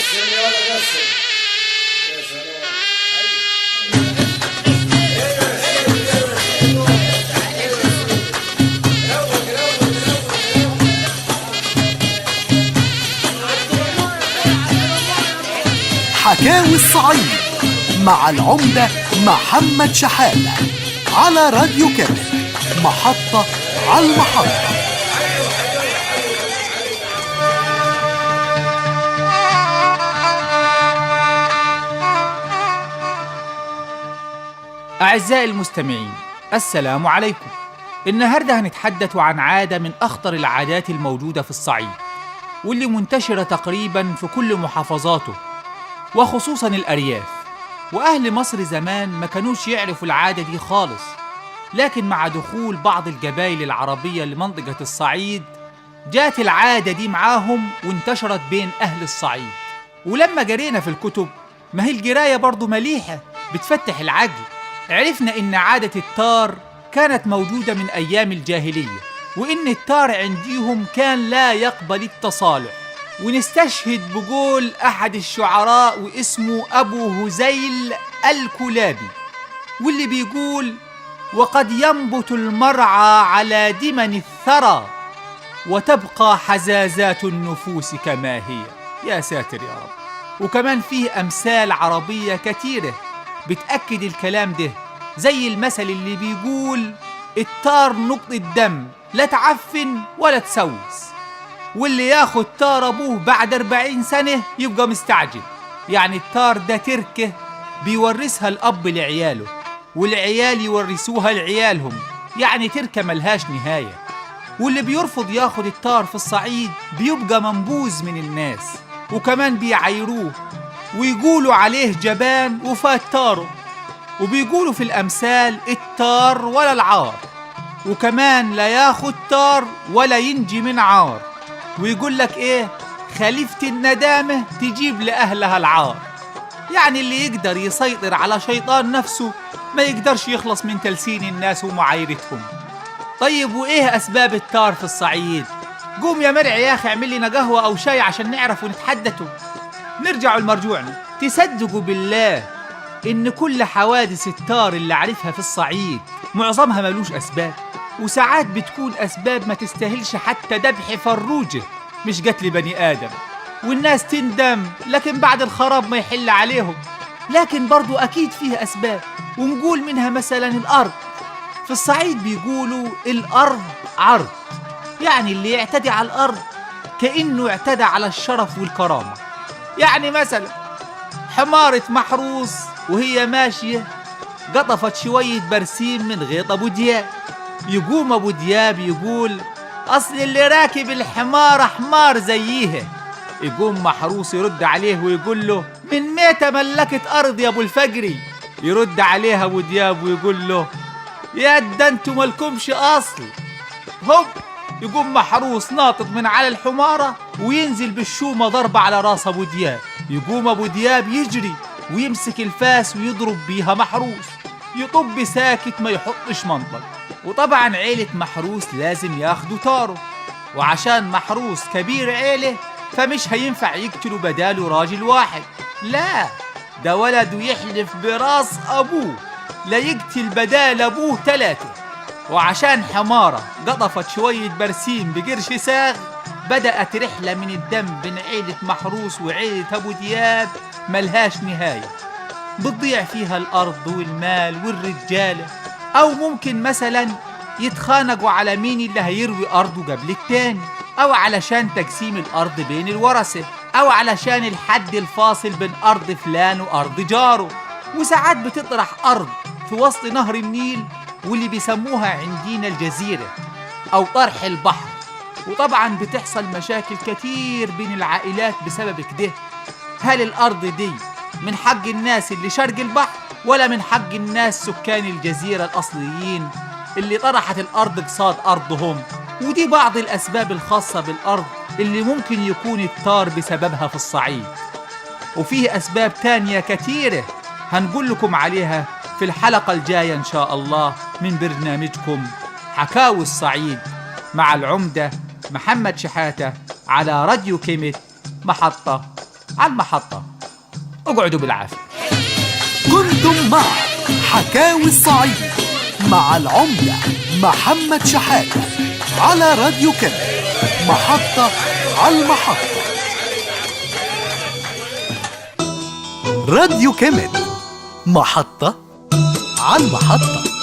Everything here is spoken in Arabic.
حكاوي الصعيد مع العمدة محمد شحاتة على راديو كامل، محطة على المحطة. أعزائي المستمعين، السلام عليكم. النهاردة هنتحدث عن عادة من أخطر العادات الموجودة في الصعيد، واللي منتشرة تقريباً في كل محافظاته وخصوصاً الأرياف. وأهل مصر زمان ما كانوش يعرفوا العادة دي خالص، لكن مع دخول بعض القبائل العربية لمنطقة الصعيد جات العادة دي معاهم وانتشرت بين أهل الصعيد. ولما قرينا في الكتب، ما هي القراية برضو مليحة بتفتح العقل، عرفنا إن عادة التار كانت موجودة من أيام الجاهلية، وإن التار عنديهم كان لا يقبل التصالح. ونستشهد بقول أحد الشعراء واسمه أبو هزيل الكلابي، واللي بيقول: وقد ينبت المرعى على دمن الثرى، وتبقى حزازات النفوس كما هي. يا ساتر يا رب. وكمان فيه أمثال عربية كتيرة بتأكد الكلام ده، زي المثل اللي بيقول: التار نقطة دم، لا تعفن ولا تسوس، واللي ياخد تار أبوه بعد 40 سنة يبقى مستعجل. يعني التار ده تركه بيورثها الأب لعياله، والعيال يورثوها لعيالهم، يعني تركه ملهاش نهاية. واللي بيرفض ياخد التار في الصعيد بيبقى منبوذ من الناس، وكمان بيعايروه ويقولوا عليه جبان وفات تاره. وبيقولوا في الأمثال: التار ولا العار، وكمان لا ياخد تار ولا ينجي من عار. ويقول لك إيه؟ خليفة الندامة تجيب لأهلها العار. يعني اللي يقدر يسيطر على شيطان نفسه ما يقدرش يخلص من تلسين الناس ومعايرتهم. طيب وإيه أسباب التار في الصعيد؟ قوم يا مرعي يا أخي اعمل لنا قهوة أو شاي عشان نعرف ونتحدثوا. نرجعوا لمرجوعنا. تصدقوا بالله إن كل حوادث التار اللي عارفها في الصعيد معظمها ملوش أسباب، وساعات بتكون أسباب ما تستاهلش حتى ذبح فروجة، مش قتل بني آدم. والناس تندم، لكن بعد الخراب ما يحل عليهم. لكن برضو أكيد فيه أسباب، ونقول منها مثلا الأرض. في الصعيد بيقولوا الأرض عرض، يعني اللي يعتدي على الأرض كأنه اعتدى على الشرف والكرامة. يعني مثلا حمارة محروس وهي ماشية قطفت شوية برسيم من غيط أبو دياب. يقوم أبو دياب يقول: أصل اللي راكب الحمار حمار زيها. يقوم محروس يرد عليه ويقول له: من متى ملكت أرض يا أبو الفجري؟ يرد عليها أبو دياب ويقول له: يا ده انتوا مالكمش أصل. هوب، يقوم محروس ناطط من على الحمارة وينزل بالشومة ضربة على راس أبو دياب. يقوم أبو دياب يجري ويمسك الفاس ويضرب بيها محروس، يطب ساكت ما يحطش منطق. وطبعا عيلة محروس لازم ياخدوا تاره، وعشان محروس كبير عيلة فمش هينفع يقتلوا بداله راجل واحد، لا ده ولده يحلف براس أبوه لا يقتل بدال أبوه 3. وعشان حمارة قطفت شوية برسيم بقرش ساغ، بدأت رحلة من الدم بين عيلة محروس وعيلة أبو دياب ملهاش نهاية، بتضيع فيها الأرض والمال والرجالة. أو ممكن مثلا يتخانقوا على مين اللي هيروي أرضه قبل التاني، أو علشان تقسيم الأرض بين الورثة، أو علشان الحد الفاصل بين أرض فلان وأرض جاره. وساعات بتطرح أرض في وسط نهر النيل، واللي بيسموها عندنا الجزيرة أو طرح البحر. وطبعا بتحصل مشاكل كتير بين العائلات بسبب كده. هل الأرض دي من حق الناس اللي شرق البحر، ولا من حق الناس سكان الجزيرة الأصليين اللي طرحت الأرض قصاد أرضهم؟ ودي بعض الأسباب الخاصة بالأرض اللي ممكن يكون التار بسببها في الصعيد. وفيه أسباب تانية كتيرة هنقول لكم عليها في الحلقة الجاية إن شاء الله من برنامجكم حكاوي الصعيد مع العمدة محمد شحاتة على راديو كيميت، محطة على المحطة. اقعدوا بالعافية. كنتم مع حكاوي الصعيد مع العمدة محمد شحاتة على راديو كامل، محطة على المحطة. راديو كامل، محطة على المحطة.